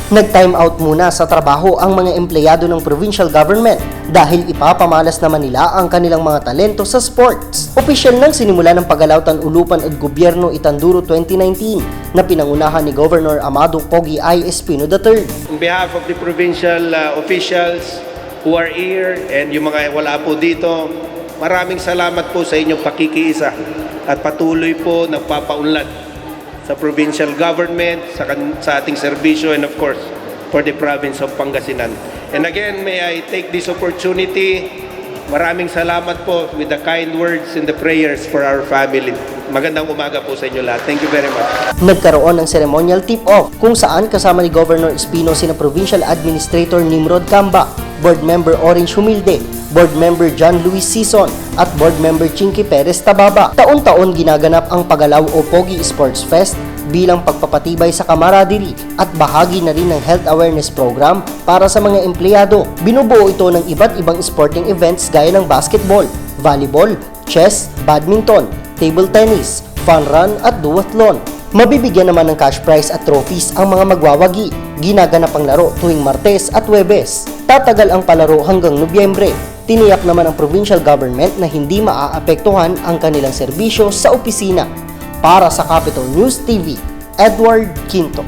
Nag-time out muna sa trabaho ang mga empleyado ng provincial government dahil ipapamalas naman nila ang kanilang mga talento sa sports. Opisyal nang sinimula ng Paggalawtan Ulupan at Gobyerno Itanduro 2019 na pinangunahan ni Governor Amado Pogi I. Espino III. On behalf of the provincial officials who are here and yung mga wala po dito, maraming salamat po sa inyong pakikiisa at patuloy po nagpapaunlad sa provincial government, sa ating serbisyo, and of course, for the province of Pangasinan. And again, may I take this opportunity, maraming salamat po with the kind words and the prayers for our family. Magandang umaga po sa inyo lahat. Thank you very much. Nagkaroon ng ceremonial tip-off kung saan kasama ni Governor Espino sina Provincial Administrator Nimrod Camba, Board Member Orange Humilde, Board Member John Luis Sison at Board Member Chinky Perez Tababa. Taon-taon ginaganap ang Pagalaw o Pogi Sports Fest bilang pagpapatibay sa camaraderie at bahagi na rin ng health awareness program para sa mga empleyado. Binubuo ito ng iba't ibang sporting events gaya ng basketball, volleyball, chess, badminton, table tennis, fun run at duathlon. Mabibigyan naman ng cash prize at trophies ang mga magwawagi. Ginaganap ang laro tuwing Martes at Huwebes. Tatagal ang palaro hanggang Nobyembre. Tiniyak naman ang provincial government na hindi maaapektuhan ang kanilang serbisyo sa opisina. Para sa Capital News TV, Edward Quinto.